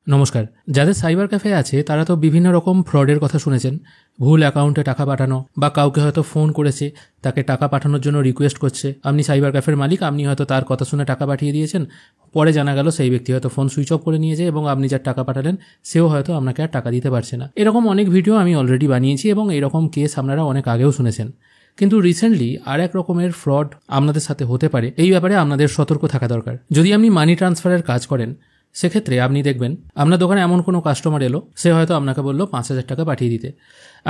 নমস্কার। যাদের cyber cafe আছে তারা তো বিভিন্ন রকম ফ্রডের কথা শুনেছেন। ভুল অ্যাকাউন্টে টাকা পাঠানো বা কাউকে হয়তো ফোন করেছে, তাকে টাকা পাঠানোর জন্য রিকোয়েস্ট করছে। আপনি সাইবার ক্যাফের মালিক, আপনি হয়তো তার কথা শুনে টাকা পাঠিয়ে দিয়েছেন। পরে জানা গেল সেই ব্যক্তি হয়তো ফোন সুইচ অফ করে নিয়েছে এবং আপনি যার টাকা পাঠালেন সেও হয়তো আপনাকে আর টাকা দিতে পারছে না। এরকম অনেক ভিডিও আমি অলরেডি বানিয়েছি এবং এরকম কেস আপনারা অনেক আগেও শুনেছেন। কিন্তু রিসেন্টলি আর এক রকমের ফ্রড আপনাদের সাথে হতে পারে, এই ব্যাপারে আপনাদের সতর্ক থাকা দরকার। যদি আপনি মানি ট্রান্সফারের কাজ করেন, সেক্ষেত্রে আপনি দেখবেন আপনার দোকানে এমন কোনো কাস্টমার এলো, সে হয়তো আপনাকে বললো 5,000 টাকা পাঠিয়ে দিতে।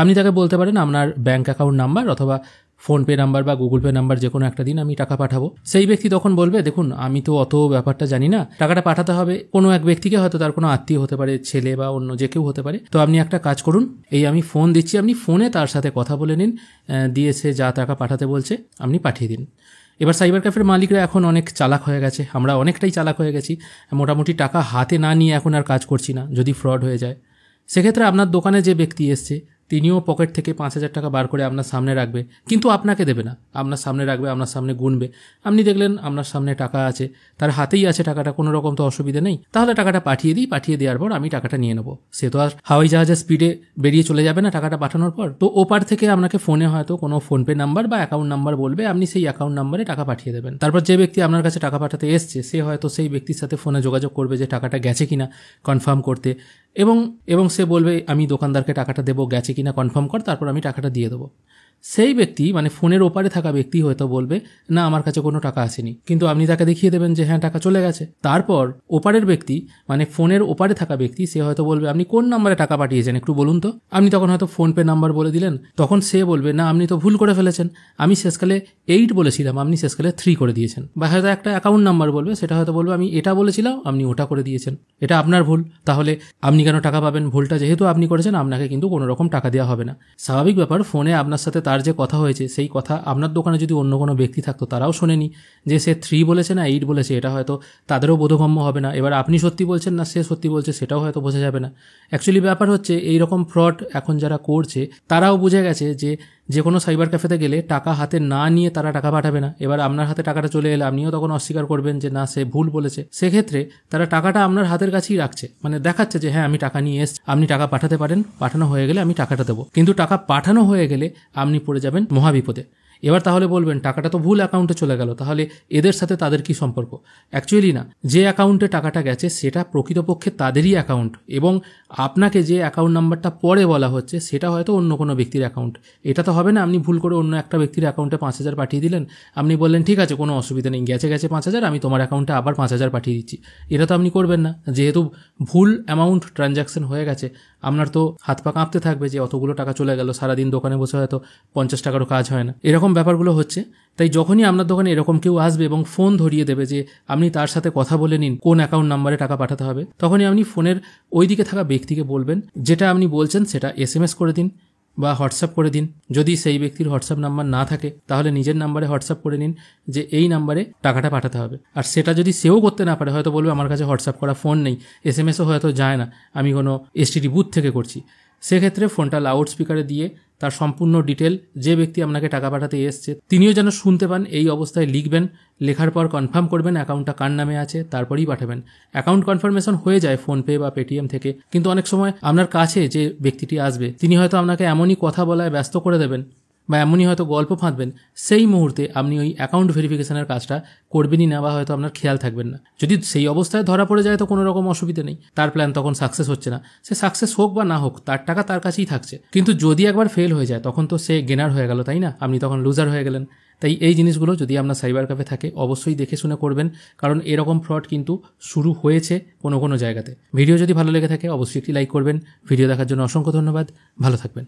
আপনি তাকে বলতে পারেন আপনার ব্যাঙ্ক অ্যাকাউন্ট নাম্বার অথবা ফোনপে নাম্বার বা গুগল পে নাম্বার যে কোনো একটা দিন, আমি টাকা পাঠাবো। সেই ব্যক্তি তখন বলবে, দেখুন আমি তো অত ব্যাপারটা জানি না, টাকাটা পাঠাতে হবে কোনো এক ব্যক্তিকে, হয়তো তার কোনো আত্মীয় হতে পারে, ছেলে বা অন্য যে কেউ হতে পারে। তো আপনি একটা কাজ করুন, এই আমি ফোন দিচ্ছি, আপনি ফোনে তার সাথে কথা বলে নিন, দিয়ে সে যা টাকা পাঠাতে বলছে আপনি পাঠিয়ে দিন। এবার সাইবার ক্যাফের মালিকরা এখন অনেক চালাক হয়ে গেছে, আমরা অনেকটাই চালাক হয়ে গেছি। মোটামুটি টাকা হাতে না নিয়ে এখন আর কাজ করছি না, যদি ফ্রড হয়ে যায়। সেক্ষেত্রে আপনার দোকানে যে ব্যক্তি এসছে তিনিও পকেট থেকে 5,000 টাকা বার করে আপনার সামনে রাখবে, কিন্তু আপনাকে দেবে না, আপনার সামনে রাখবে, আপনার সামনে গুনবে। আপনি দেখলেন আপনার সামনে টাকা আছে, তার হাতেই আছে টাকাটা, কোনো রকম তো অসুবিধা নেই, তাহলে টাকাটা পাঠিয়ে দিই, পাঠিয়ে দেওয়ার পর আমি টাকাটা নিয়ে নেবো। সে তো আর হাওয়াই জাহাজের স্পিডে বেরিয়ে চলে যাবে না টাকাটা পাঠানোর পর। তো ওপার থেকে আপনাকে ফোনে হয়তো কোনো ফোনপে নাম্বার বা অ্যাকাউন্ট নাম্বার বলবে, আপনি সেই অ্যাকাউন্ট নাম্বারে টাকা পাঠিয়ে দেবেন। তারপর যে ব্যক্তি আপনার কাছে টাকা পাঠাতে এসছে সে হয়তো সেই ব্যক্তির সাথে ফোনে যোগাযোগ করবে যে টাকাটা গেছে কিনা কনফার্ম করতে, এবং সে বলবে আমি দোকানদারকে টাকাটা দেবো, গেছে কিনা কনফার্ম কর, তারপর আমি টাকাটা দিয়ে দেবো। সেই ব্যক্তি মানে ফোনের ওপারে থাকা ব্যক্তি হয়তো বলবে না আমার কাছে কোনো টাকা আসেনি, কিন্তু আপনি তাকে দেখিয়ে দেবেন যে হ্যাঁ টাকা চলে গেছে। তারপর ওপারের ব্যক্তি মানে ফোনের ওপারে থাকা ব্যক্তি সে হয়তো বলবে আপনি কোন নাম্বারে টাকা পাঠিয়েছেন একটু বলুন তো। আপনি তখন হয়তো ফোনপে নাম্বার বলে দিলেন, তখন সে বলবে না আপনি তো ভুল করে ফেলেছেন, আমি শেষকালে 8 বলেছিলাম, আপনি শেষকালে 3 করে দিয়েছেন। বা হয়তো একটা অ্যাকাউন্ট নাম্বার বলবে, সেটা হয়তো বলবে আমি এটা বলেছিলাম আপনি ওটা করে দিয়েছেন, এটা আপনার ভুল, তাহলে আপনি কেন টাকা পাবেন? ভুলটা যেহেতু আপনি করেছেন আপনাকে কিন্তু কোনো রকম টাকা দেওয়া হবে না। স্বাভাবিক ব্যাপার, ফোনে আপনার সাথে তার যে কথা হয়েছে সেই কথা আপনার দোকানে যদি অন্য কোনো ব্যক্তি থাকতো তারাও শোনেনি, যে সে 3 বলেছে না 8 বলেছে, এটা হয়তো তাদেরও বোধগম্য হবে না। এবার আপনি সত্যি বলছেন না সে সত্যি বলছে সেটাও হয়তো বোঝা যাবে না। অ্যাকচুয়ালি ব্যাপার হচ্ছে এইরকম ফ্রড এখন যারা করছে তারাও বুঝে গেছে যে কোনো সাইবার ক্যাফেতে গেলে টাকা হাতে না নিয়ে তারা টাকা পাঠাবে না। এবার আপনার হাতে টাকাটা চলে এলে আপনিও তখন অস্বীকার করবেন যে না সে ভুল বলেছে। সেক্ষেত্রে তারা টাকাটা আপনার হাতের কাছেই রাখছে, মানে দেখাচ্ছে যে হ্যাঁ আমি টাকা নিয়ে এসছি, আপনি টাকা পাঠাতে পারেন, পাঠানো হয়ে গেলে আমি টাকাটা দেবো। কিন্তু টাকা পাঠানো হয়ে গেলে আপনি পড়ে যাবেন মহাবিপদে। এবার তাহলে বলবেন টাকাটা তো ভুল অ্যাকাউন্টে চলে গেল, তাহলে এদের সাথে তাদের কি সম্পর্ক? অ্যাকচুয়ালি না, যে অ্যাকাউন্টে টাকাটা গেছে সেটা প্রকৃতপক্ষে তাদেরই অ্যাকাউন্ট, এবং আপনাকে যে অ্যাকাউন্ট নাম্বারটা পরে বলা হচ্ছে সেটা হয়তো অন্য কোনো ব্যক্তির অ্যাকাউন্ট। এটা তো হবে না আপনি ভুল করে অন্য একটা ব্যক্তির অ্যাকাউন্টে 5,000 পাঠিয়ে দিলেন, আপনি বললেন ঠিক আছে কোনো অসুবিধা নেই, গেছে 5,000, আমি তোমার অ্যাকাউন্টে আবার 5,000 পাঠিয়ে দিচ্ছি। এটা তো আপনি করবেন না, যেহেতু ভুল অ্যামাউন্ট ট্রানজ্যাকশন হয়ে গেছে। আপনার তো হাত পা কাঁপতে থাকবে যে অতগুলো টাকা চলে গেল, সারাদিন দোকানে বসে হয়তো 50 টাকারও কাজ হয় না, এরকম ব্যাপারগুলো হচ্ছে। তাই যখনই আপনার দোকানে এরকম কেউ আসবে এবং ফোন ধরিয়ে দেবে যে আপনি তার সাথে কথা বলে নিন কোন অ্যাকাউন্ট নাম্বারে টাকা পাঠাতে হবে, তখনই আপনি ফোনের ওই দিকে থাকা ব্যক্তিকে বলবেন যেটা আপনি বলছেন সেটা SMS করে দিন বা হোয়াটসঅ্যাপ করে দিন। যদি সেই ব্যক্তির হোয়াটসঅ্যাপ নাম্বার না থাকে তাহলে নিজের নাম্বারে হোয়াটসঅ্যাপ করে নিন যে এই নাম্বারে টাকাটা পাঠাতে হবে। আর সেটা যদি সেও করতে না পারে, হয়তো বলবে আমার কাছে হোয়াটসঅ্যাপ করা ফোন নেই, SMS-ও হয়তো যায় না, আমি কোনো STD বুথ থেকে করছি। সেক্ষেত্রে ফোনটা লাউড স্পিকারে দিয়ে তার সম্পূর্ণ ডিটেল যে ব্যক্তি আপনাকে টাকা পাঠাতে এসছে তিনিও যেন শুনতে পান, এই অবস্থায় লিখবেন। লেখার পর কনফার্ম করবেন অ্যাকাউন্টটা কার নামে আছে, তারপরেই পাঠাবেন। অ্যাকাউন্ট কনফার্মেশন হয়ে যায় ফোনপে বা পেটিএম থেকে, কিন্তু অনেক সময় আপনার কাছে যে ব্যক্তিটি আসবে তিনি হয়তো আপনাকে এমনই কথা বলায় ব্যস্ত করে দেবেন বা এমনই হয়তো গল্প ফাঁদবেন, সেই মুহূর্তে আপনি ওই অ্যাকাউন্ট ভেরিফিকেশনের কাজটা করবেনই না বা হয়তো আপনার খেয়াল থাকবেন না। যদি সেই অবস্থায় ধরা পড়ে যায় তো কোনো রকম অসুবিধা নেই, তার প্ল্যান তখন সাকসেস হচ্ছে না, সে সাকসেস হোক বা না হোক তার টাকা তার কাছেই থাকছে। কিন্তু যদি একবার ফেল হয়ে যায় তখন তো সে গেনার হয়ে গেল, তাই না? আপনি তখন লুজার হয়ে গেলেন। তাই এই জিনিসগুলো যদি আপনার সাইবার ক্যাফে থাকে অবশ্যই দেখে শুনে করবেন, কারণ এরকম ফ্রড কিন্তু শুরু হয়েছে কোনো জায়গাতে। ভিডিও যদি ভালো লেগে থাকে অবশ্যই একটি লাইক করবেন। ভিডিও দেখার জন্য অসংখ্য ধন্যবাদ, ভালো থাকবেন।